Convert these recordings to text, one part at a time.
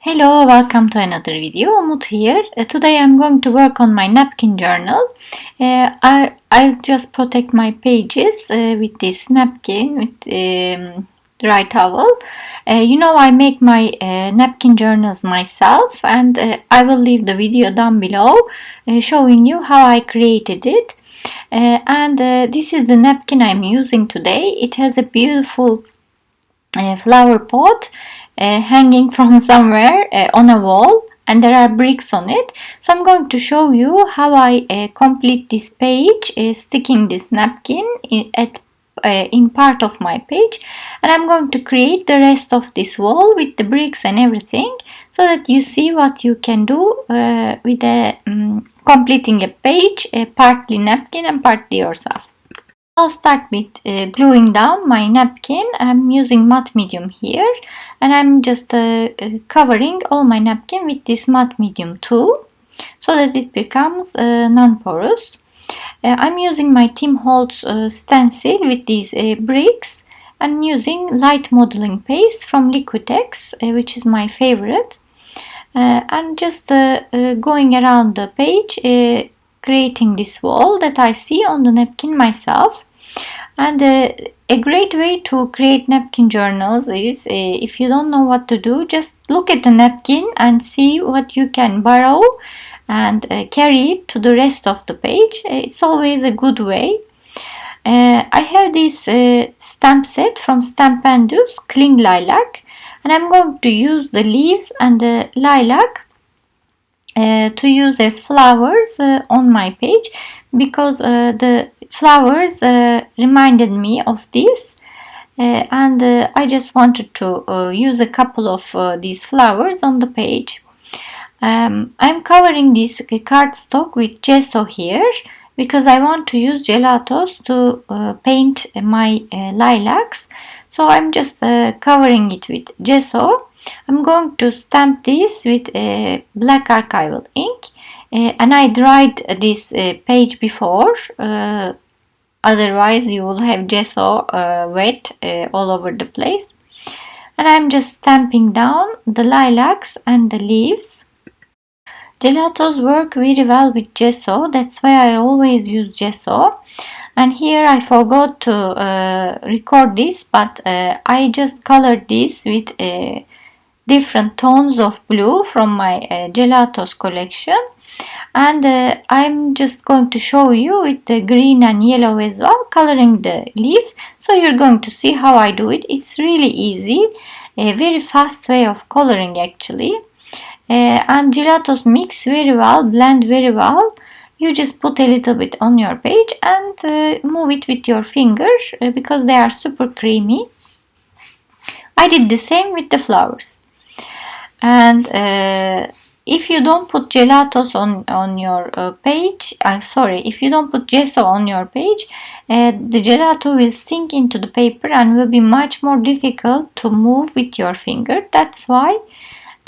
Hello, welcome to another video. Umut here. Today I'm going to work on my napkin journal. I'll just protect my pages with this napkin with dry towel. I make my napkin journals myself, and I will leave the video down below showing you how I created it. This is the napkin I'm using today. It has a beautiful flower pot hanging from somewhere on a wall, and there are bricks on it. So I'm going to show you how I complete this page, sticking this napkin in part of my page, and I'm going to create the rest of this wall with the bricks and everything, so that you see what you can do with completing a page, partly napkin and partly yourself. I'll start with gluing down my napkin. I'm using matte medium here, and I'm just covering all my napkin with this matte medium too, so that it becomes non-porous. I'm using my Tim Holtz stencil with these bricks, and using light modeling paste from Liquitex, which is my favorite. I'm just going around the page, creating this wall that I see on the napkin myself. And a great way to create napkin journals is, if you don't know what to do, just look at the napkin and see what you can borrow and carry it to the rest of the page. It's always a good way. I have this stamp set from Stampendous Cling Lilac, and I'm going to use the leaves and the lilac to use as flowers on my page, because the flowers reminded me of this, and I just wanted to use a couple of these flowers on the page. I'm covering this cardstock with gesso here, because I want to use gelatos to paint my lilacs. So I'm just covering it with gesso. I'm going to stamp this with black archival ink, and I dried this page before, otherwise you will have gesso wet all over the place. And I'm just stamping down the lilacs and the leaves. Gelatos work very well with gesso, that's why I always use gesso. And here I forgot to record this, but I just colored this with different tones of blue from my gelatos collection, and I'm just going to show you with the green and yellow as well, coloring the leaves. So you're going to see how I do it. It's really easy, a very fast way of coloring actually, and gelatos mix very well, blend very well. You just put a little bit on your page and move it with your finger, because they are super creamy. I did the same with the flowers. And if you don't put gelatos on your page, if you don't put gesso on your page, the gelato will sink into the paper and will be much more difficult to move with your finger. That's why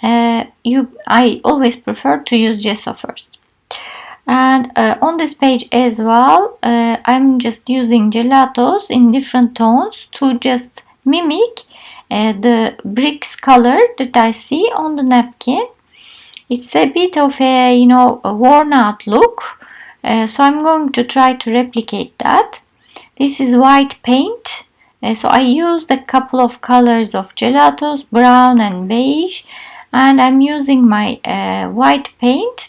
I always prefer to use gesso first. And on this page as well, I'm just using gelatos in different tones to just mimic the bricks color that I see on the napkin. It's a bit of a worn out look, so I'm going to try to replicate that. This is white paint, so I used a couple of colors of gelatos, brown and beige, and I'm using my white paint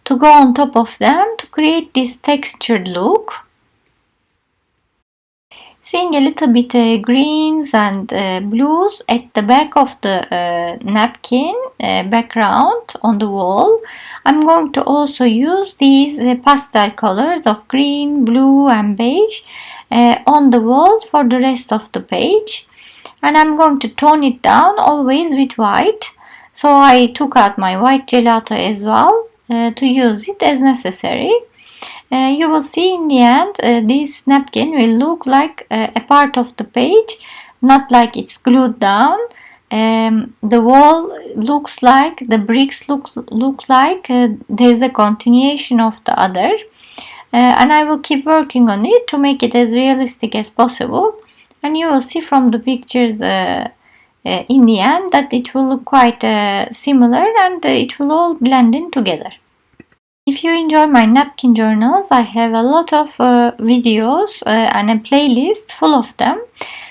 to go on top of them to create this textured look. Seeing a little bit greens and blues at the back of the napkin background on the wall, I'm going to also use these pastel colors of green, blue and beige on the wall for the rest of the page. And I'm going to tone it down always with white. So I took out my white gelato as well to use it as necessary. You will see in the end this napkin will look like a part of the page, not like it's glued down. The wall looks like, the bricks look like there's a continuation of the other, and I will keep working on it to make it as realistic as possible. And you will see from the pictures in the end that it will look quite similar, and it will all blend in together. If you enjoy my napkin journals, I have a lot of videos and a playlist full of them.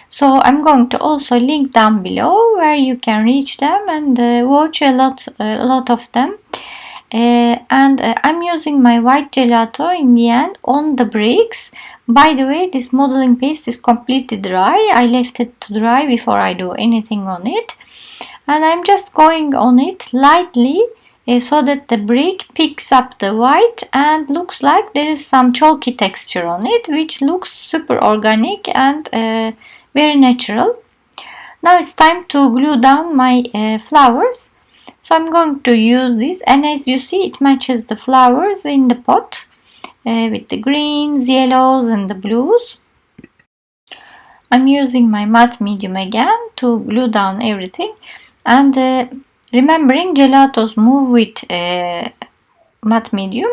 So I'm going to also link down below where you can reach them and watch a lot of them. I'm using my white gelato in the end on the bricks. By the way, this modeling paste is completely dry. I left it to dry before I do anything on it. And I'm just going on it lightly so that the brick picks up the white and looks like there is some chalky texture on it, which looks super organic and very natural. Now it's time to glue down my flowers. So I'm going to use this, and as you see, it matches the flowers in the pot with the greens, yellows and the blues. I'm using my matte medium again to glue down everything, and remembering gelatos move with matte medium.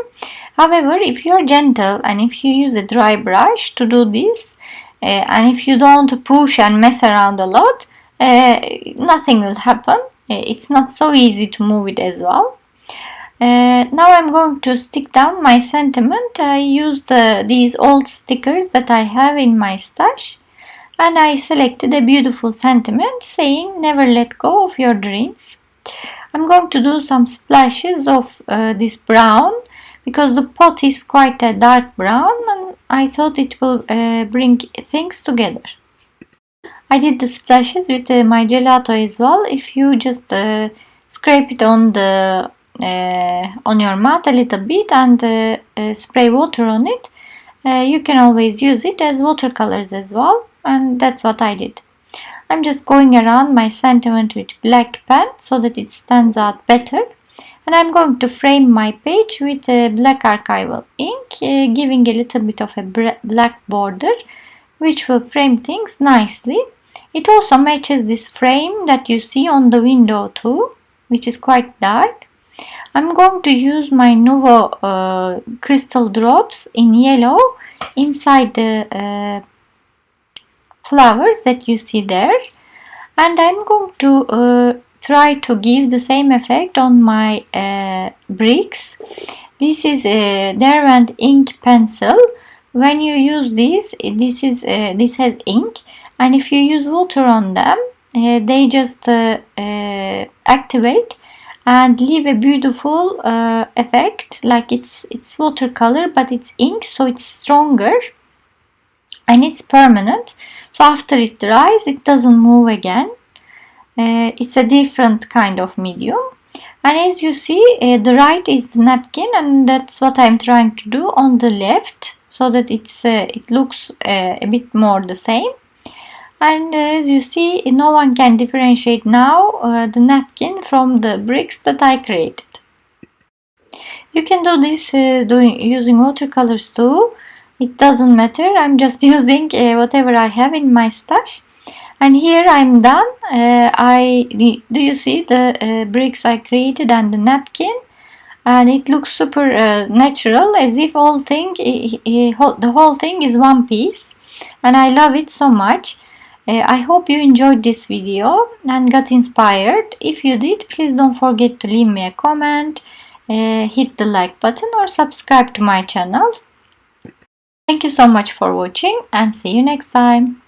However, if you're gentle and if you use a dry brush to do this, and if you don't push and mess around a lot, nothing will happen. It's not so easy to move it as well. Now I'm going to stick down my sentiment. I used these old stickers that I have in my stash, and I selected a beautiful sentiment saying never let go of your dreams. I'm going to do some splashes of this brown because the pot is quite a dark brown, and I thought it will bring things together. I did the splashes with my gelato as well. If you just scrape it on your mat a little bit and spray water on it, you can always use it as watercolors as well, and that's what I did. I'm just going around my sentiment with black pen so that it stands out better, and I'm going to frame my page with a black archival ink, giving a little bit of a black border which will frame things nicely. It also matches this frame that you see on the window too, which is quite dark. I'm going to use my Nuvo crystal drops in yellow inside the flowers that you see there, and I'm going to try to give the same effect on my bricks. This is a Derwent ink pencil. When you use this has ink, and if you use water on them, they just activate and leave a beautiful effect, like it's watercolor but it's ink, so it's stronger and it's permanent. So after it dries, it doesn't move again. It's a different kind of medium. And as you see, the right is the napkin, and that's what I'm trying to do on the left, so that it looks a bit more the same. And as you see, no one can differentiate now the napkin from the bricks that I created. You can do this using watercolors too. It doesn't matter. I'm just using whatever I have in my stash. And here I'm done. Do you see the bricks I created and the napkin? And it looks super natural, as if the whole thing is one piece. And I love it so much. I hope you enjoyed this video and got inspired. If you did, please don't forget to leave me a comment, hit the like button or subscribe to my channel. Thank you so much for watching, and see you next time.